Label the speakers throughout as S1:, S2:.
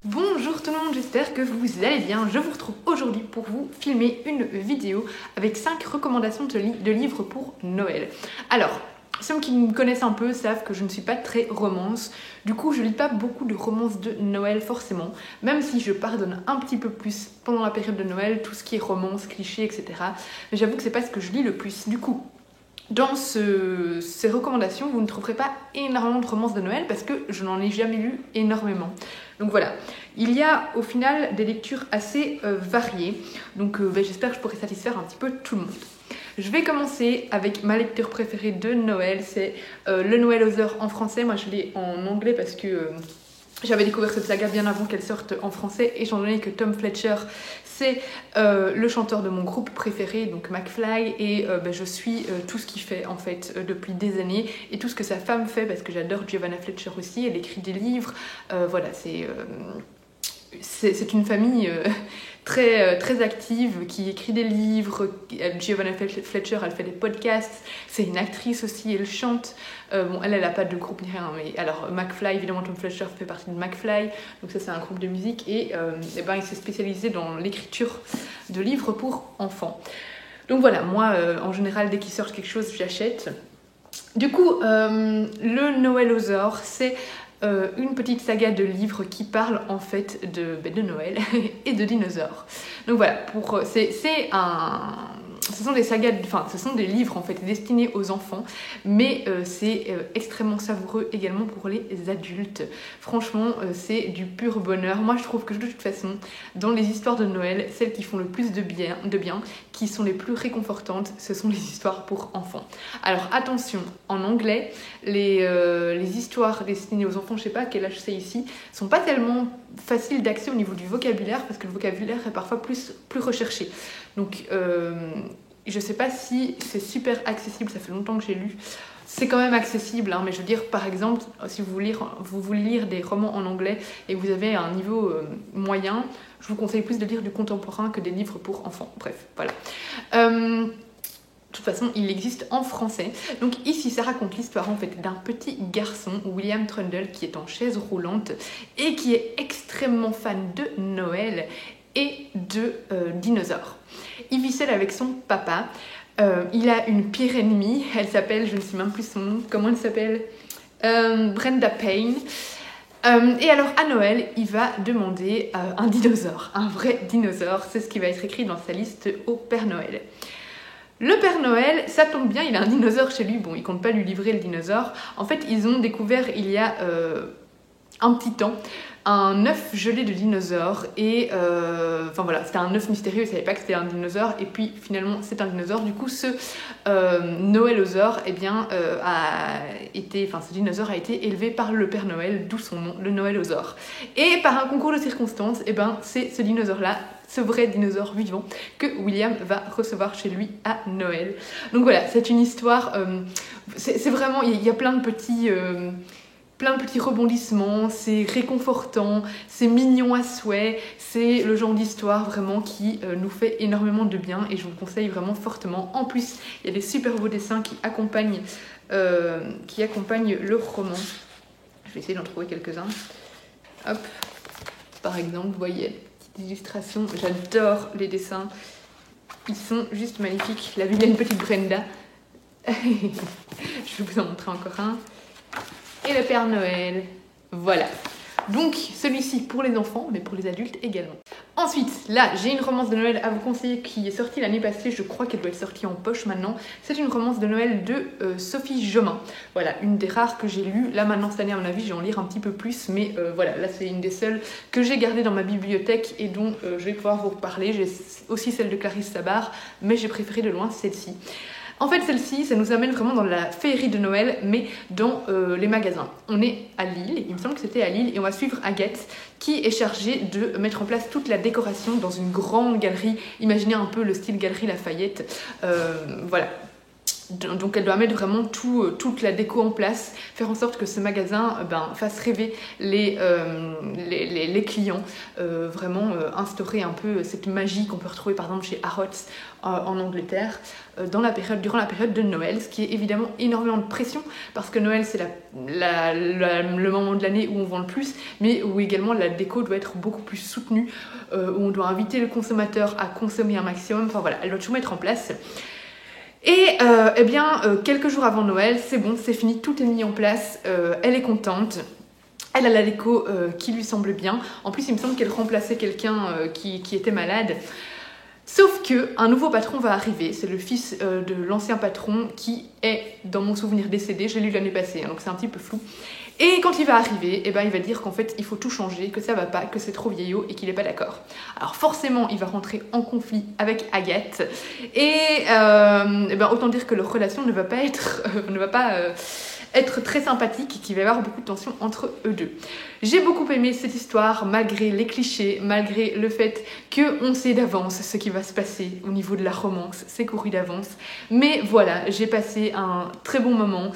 S1: Bonjour tout le monde, j'espère que vous allez bien. Je vous retrouve aujourd'hui pour vous filmer une vidéo avec 5 recommandations de livres pour Noël. Alors, ceux qui me connaissent un peu savent que je ne suis pas très romance. Du coup, je lis pas beaucoup de romances de Noël forcément, même si je pardonne un petit peu plus pendant la période de Noël, tout ce qui est romance, clichés, etc. Mais j'avoue que c'est pas ce que je lis le plus. Du coup, dans ces recommandations, vous ne trouverez pas énormément de romances de Noël parce que je n'en ai jamais lu énormément. Donc voilà, il y a au final des lectures assez variées. Donc j'espère que je pourrai satisfaire un petit peu tout le monde. Je vais commencer avec ma lecture préférée de Noël, c'est Le Noël aux heures en français. Moi je l'ai en anglais parce que j'avais découvert cette saga bien avant qu'elle sorte en français, étant donné que Tom Fletcher, c'est le chanteur de mon groupe préféré, donc McFly, et je suis tout ce qu'il fait en fait depuis des années, et tout ce que sa femme fait, parce que j'adore Giovanna Fletcher aussi, elle écrit des livres, voilà, c'est une famille très active qui écrit des livres. Giovanna Fletcher, elle fait des podcasts, c'est une actrice aussi, elle chante. Elle n'a pas de groupe ni rien, mais alors McFly, évidemment Tom Fletcher fait partie de McFly, donc ça c'est un groupe de musique, et il s'est spécialisé dans l'écriture de livres pour enfants. Donc voilà, moi en général dès qu'il sort quelque chose j'achète. Du coup, le Noël aux Ors, c'est une petite saga de livres qui parle en fait de Noël et de dinosaures. Donc voilà, ce sont des sagas, ce sont des livres en fait destinés aux enfants, mais c'est extrêmement savoureux également pour les adultes. Franchement, c'est du pur bonheur. Moi, je trouve que de toute façon, dans les histoires de Noël, celles qui font le plus de bien, qui sont les plus réconfortantes, ce sont les histoires pour enfants. Alors attention, en anglais, les histoires destinées aux enfants, je sais pas à quel âge c'est ici, sont pas tellement faciles d'accès au niveau du vocabulaire, parce que le vocabulaire est parfois plus recherché. Donc je sais pas si c'est super accessible, ça fait longtemps que j'ai lu. C'est quand même accessible, mais je veux dire, par exemple, si vous voulez lire des romans en anglais et que vous avez un niveau moyen, je vous conseille plus de lire du contemporain que des livres pour enfants. Bref, voilà. De toute façon, il existe en français. Donc ici, ça raconte l'histoire en fait d'un petit garçon, William Trundle, qui est en chaise roulante et qui est extrêmement fan de Noël et de dinosaures. Il vit seul avec son papa. Il a une pire ennemie. Elle s'appelle, je ne sais même plus son nom. Comment elle s'appelle Brenda Payne. Et alors à Noël, il va demander un dinosaure, un vrai dinosaure. C'est ce qui va être écrit dans sa liste au Père Noël. Le Père Noël, ça tombe bien, il a un dinosaure chez lui. Bon, il compte pas lui livrer le dinosaure. En fait, ils ont découvert il y a un petit temps un œuf gelé de dinosaure, et c'était un œuf mystérieux, ils savaient pas que c'était un dinosaure, et puis finalement c'est un dinosaure. Du coup ce Noëlosaure ce dinosaure a été élevé par le Père Noël, d'où son nom, le Noëlosaure. Et par un concours de circonstances, c'est ce dinosaure là, ce vrai dinosaure vivant, que William va recevoir chez lui à Noël. Donc voilà, c'est une histoire, c'est vraiment, il y a plein de petits rebondissements, c'est réconfortant, c'est mignon à souhait, c'est le genre d'histoire vraiment qui nous fait énormément de bien, et je vous le conseille vraiment fortement. En plus, il y a des super beaux dessins qui accompagnent le roman. Je vais essayer d'en trouver quelques-uns. Hop, par exemple, vous voyez, petite illustration, j'adore les dessins, ils sont juste magnifiques. La vilaine petite Brenda. Je vais vous en montrer encore un. Et le Père Noël, voilà. Donc celui-ci pour les enfants, mais pour les adultes également. Ensuite, là, j'ai une romance de Noël à vous conseiller qui est sortie l'année passée, je crois qu'elle doit être sortie en poche maintenant. C'est une romance de Noël de Sophie Jomain. Voilà, une des rares que j'ai lues. Là maintenant, cette année, à mon avis, je vais en lire un petit peu plus, mais voilà, là c'est une des seules que j'ai gardées dans ma bibliothèque et dont je vais pouvoir vous reparler. J'ai aussi celle de Clarisse Sabar, mais j'ai préféré de loin celle-ci. En fait, celle-ci, ça nous amène vraiment dans la féerie de Noël, mais dans les magasins. On est à Lille, il me semble que c'était à Lille, et on va suivre Agathe, qui est chargée de mettre en place toute la décoration dans une grande galerie. Imaginez un peu le style Galerie Lafayette, voilà. Donc elle doit mettre vraiment toute la déco en place, faire en sorte que ce magasin fasse rêver les clients, vraiment instaurer un peu cette magie qu'on peut retrouver par exemple chez Harrods en Angleterre durant la période de Noël, ce qui est évidemment énormément de pression parce que Noël c'est le moment de l'année où on vend le plus, mais où également la déco doit être beaucoup plus soutenue, où on doit inviter le consommateur à consommer un maximum, enfin voilà, elle doit tout mettre en place. Et quelques jours avant Noël, c'est bon, c'est fini, tout est mis en place, elle est contente. Elle a la déco qui lui semble bien. En plus, il me semble qu'elle remplaçait quelqu'un qui était malade. Sauf qu'un nouveau patron va arriver. C'est le fils de l'ancien patron qui est, dans mon souvenir, décédé. Je l'ai lu l'année passée, hein, donc c'est un petit peu flou. Et quand il va arriver, il va dire qu'en fait, il faut tout changer, que ça va pas, que c'est trop vieillot et qu'il n'est pas d'accord. Alors forcément, il va rentrer en conflit avec Agathe. Et autant dire que leur relation ne va pas être très sympathique et qu'il va y avoir beaucoup de tension entre eux deux. J'ai beaucoup aimé cette histoire, malgré les clichés, malgré le fait qu'on sait d'avance ce qui va se passer au niveau de la romance, c'est couru d'avance. Mais voilà, j'ai passé un très bon moment.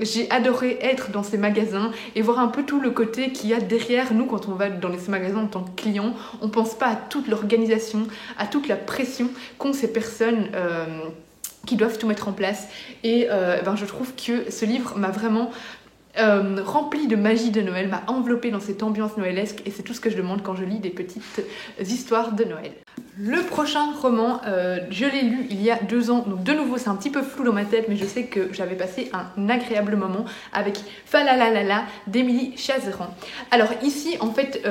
S1: J'ai adoré être dans ces magasins et voir un peu tout le côté qu'il y a derrière nous quand on va dans ces magasins en tant que client. On pense pas à toute l'organisation, à toute la pression qu'ont ces personnes qui doivent tout mettre en place. Et je trouve que ce livre m'a vraiment rempli de magie de Noël, m'a enveloppée dans cette ambiance noëlesque, et c'est tout ce que je demande quand je lis des petites histoires de Noël. Le prochain roman, je l'ai lu il y a 2 ans, donc de nouveau c'est un petit peu flou dans ma tête, mais je sais que j'avais passé un agréable moment avec Falalalala d'Émilie Chazeran. Alors ici en fait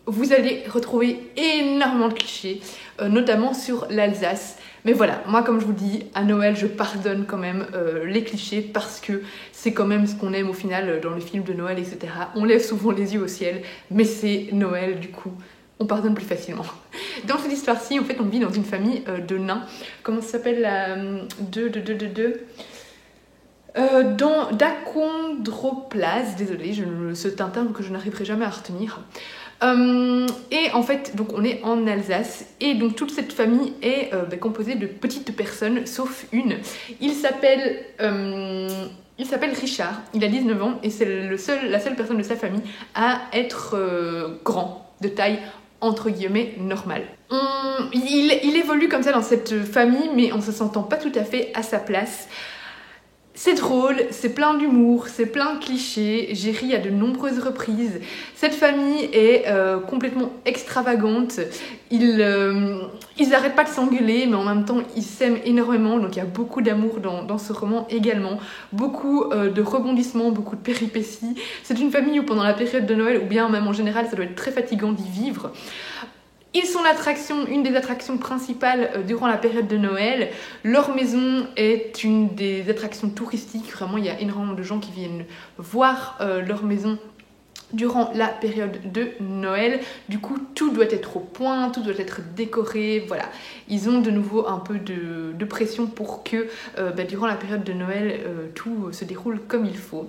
S1: vous allez retrouver énormément de clichés, notamment sur l'Alsace. Mais voilà, moi comme je vous dis, à Noël je pardonne quand même les clichés parce que c'est quand même ce qu'on aime au final dans les films de Noël, etc. On lève souvent les yeux au ciel, mais c'est Noël du coup. On pardonne plus facilement. Dans cette histoire-ci, en fait, on vit dans une famille de nains. Comment ça s'appelle d'achondroplase. Désolée, c'est un terme que je n'arriverai jamais à retenir. Et en fait, donc on est en Alsace et donc toute cette famille est composée de petites personnes, sauf une. Il s'appelle Richard. Il a 19 ans et c'est la seule personne de sa famille à être grand, de taille entre guillemets normale. Il évolue comme ça dans cette famille, mais en se sentant pas tout à fait à sa place. C'est drôle, c'est plein d'humour, c'est plein de clichés, j'ai ri à de nombreuses reprises. Cette famille est complètement extravagante, ils arrêtent pas de s'engueuler, mais en même temps ils s'aiment énormément, donc il y a beaucoup d'amour dans ce roman également, beaucoup de rebondissements, beaucoup de péripéties. C'est une famille où pendant la période de Noël, ou bien même en général, ça doit être très fatigant d'y vivre. Ils sont une des attractions principales durant la période de Noël. Leur maison est une des attractions touristiques. Vraiment, il y a énormément de gens qui viennent voir leur maison durant la période de Noël. Du coup, tout doit être au point, tout doit être décoré. Voilà, ils ont de nouveau un peu de pression pour que durant la période de Noël, tout se déroule comme il faut.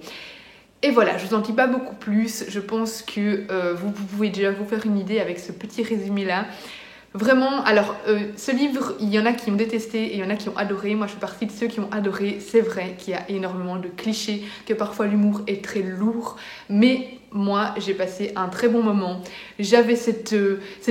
S1: Et voilà, je vous en dis pas beaucoup plus, je pense que vous pouvez déjà vous faire une idée avec ce petit résumé là. Vraiment, alors ce livre, il y en a qui ont détesté et il y en a qui ont adoré. Moi je fais partie de ceux qui ont adoré. C'est vrai qu'il y a énormément de clichés, que parfois l'humour est très lourd, mais moi j'ai passé un très bon moment. J'avais cette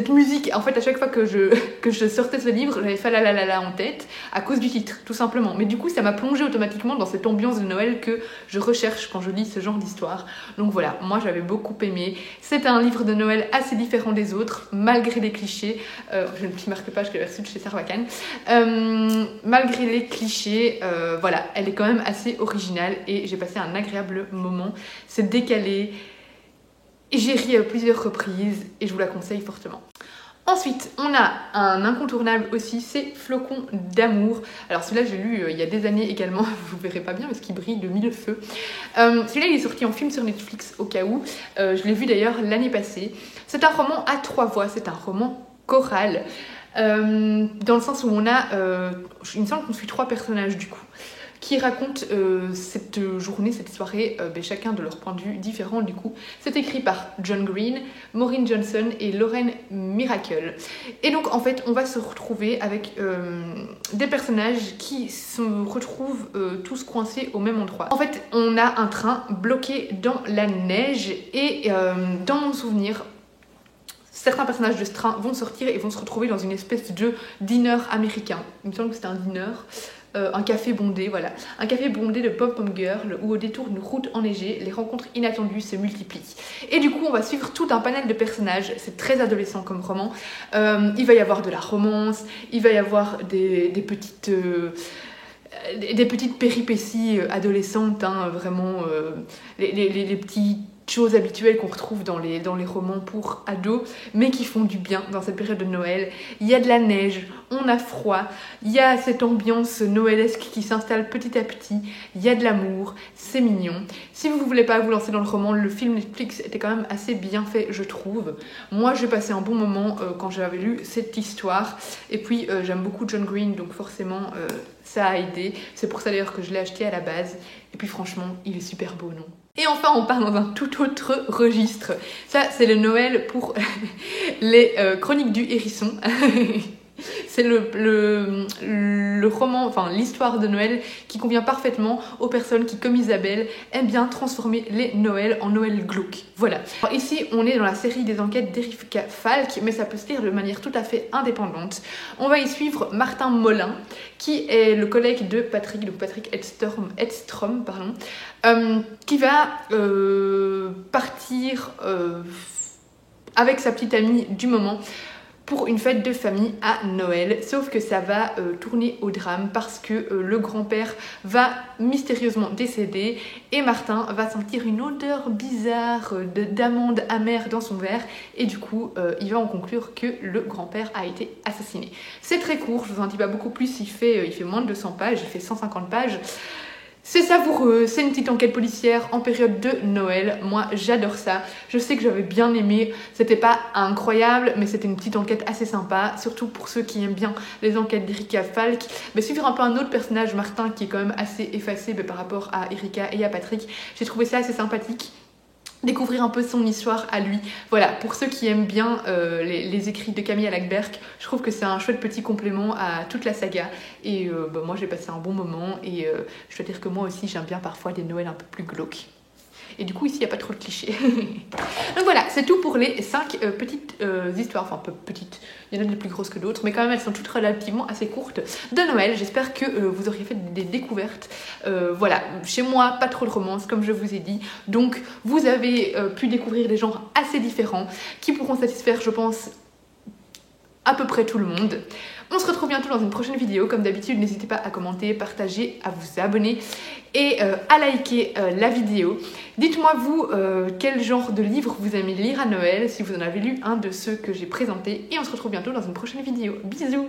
S1: musique, en fait à chaque fois que je sortais ce livre, j'avais Falalalala en tête à cause du titre, tout simplement. Mais du coup ça m'a plongée automatiquement dans cette ambiance de Noël que je recherche quand je lis ce genre d'histoire. Donc voilà, moi j'avais beaucoup aimé. C'est un livre de Noël assez différent des autres, malgré les clichés. J'ai une petite marque-page que j'avais reçue de chez Sarbacane. Malgré les clichés, voilà, elle est quand même assez originale et j'ai passé un agréable moment. C'est décalé. Et j'ai ri à plusieurs reprises et je vous la conseille fortement. Ensuite, on a un incontournable aussi, c'est Flocons d'amour. Alors celui-là, j'ai lu il y a des années également, vous verrez pas bien parce qu'il brille de mille feux. Celui-là, il est sorti en film sur Netflix au cas où. Je l'ai vu d'ailleurs l'année passée. C'est un roman à 3 voix, c'est un roman choral. Dans le sens où on a, il me semble qu'on suit 3 personnages du coup. qui raconte cette journée, cette soirée, chacun de leur point de vue différent du coup. C'est écrit par John Green, Maureen Johnson et Lauren Miracle. Et donc en fait on va se retrouver avec des personnages qui se retrouvent tous coincés au même endroit. En fait on a un train bloqué dans la neige et dans mon souvenir, certains personnages de ce train vont sortir et vont se retrouver dans une espèce de dîner américain. Il me semble que c'était un dîner. Un café bondé, voilà. Un café bondé de pom-pom girl où au détour d'une route enneigée, les rencontres inattendues se multiplient. Et du coup, on va suivre tout un panel de personnages. C'est très adolescent comme roman. Il va y avoir de la romance, il va y avoir des petites péripéties adolescentes, hein, vraiment les petits choses habituelles qu'on retrouve dans les romans pour ados, mais qui font du bien dans cette période de Noël. Il y a de la neige, on a froid, il y a cette ambiance noëlesque qui s'installe petit à petit, il y a de l'amour, c'est mignon. Si vous ne voulez pas vous lancer dans le roman, le film Netflix était quand même assez bien fait, je trouve. Moi, j'ai passé un bon moment quand j'avais lu cette histoire, et puis j'aime beaucoup John Green, donc forcément ça a aidé. C'est pour ça d'ailleurs que je l'ai acheté à la base, et puis franchement, il est super beau, non ? Et enfin, on part dans un tout autre registre. Ça, c'est le Noël pour les Chroniques du Hérisson. C'est le roman, enfin l'histoire de Noël qui convient parfaitement aux personnes qui, comme Isabelle, aiment bien transformer les Noëls en Noël glauque. Voilà. Alors ici, on est dans la série des enquêtes d'Erika Falk, mais ça peut se lire de manière tout à fait indépendante. On va y suivre Martin Molin, qui est le collègue de Patrick, donc Patrick Edstrom, qui va partir avec sa petite amie du moment pour une fête de famille à Noël, sauf que ça va tourner au drame parce que le grand-père va mystérieusement décéder et Martin va sentir une odeur bizarre d'amande amère dans son verre et du coup il va en conclure que le grand-père a été assassiné. C'est très court, je vous en dis pas beaucoup plus, il fait moins de 200 pages, il fait 150 pages. C'est savoureux, c'est une petite enquête policière en période de Noël. Moi, j'adore ça. Je sais que j'avais bien aimé. C'était pas incroyable, mais c'était une petite enquête assez sympa. Surtout pour ceux qui aiment bien les enquêtes d'Erika Falk. Mais suivre un peu un autre personnage, Martin, qui est quand même assez effacé par rapport à Erika et à Patrick. J'ai trouvé ça assez sympathique. Découvrir un peu son histoire à lui. Voilà, pour ceux qui aiment bien les écrits de Camille Lackberg, je trouve que c'est un chouette petit complément à toute la saga. Et moi, j'ai passé un bon moment et je dois dire que moi aussi, j'aime bien parfois des Noëls un peu plus glauques. Et du coup, ici, il n'y a pas trop de clichés. Donc voilà, c'est tout pour les 5 petites histoires. Enfin, peu petites, il y en a des plus grosses que d'autres, mais quand même, elles sont toutes relativement assez courtes de Noël. J'espère que vous auriez fait des découvertes. Voilà, chez moi, pas trop de romance, comme je vous ai dit. Donc, vous avez pu découvrir des genres assez différents qui pourront satisfaire, je pense, à peu près tout le monde. On se retrouve bientôt dans une prochaine vidéo. Comme d'habitude, n'hésitez pas à commenter, partager, à vous abonner et à liker la vidéo. Dites-moi vous quel genre de livre vous aimez lire à Noël, si vous en avez lu un de ceux que j'ai présentés. Et on se retrouve bientôt dans une prochaine vidéo. Bisous!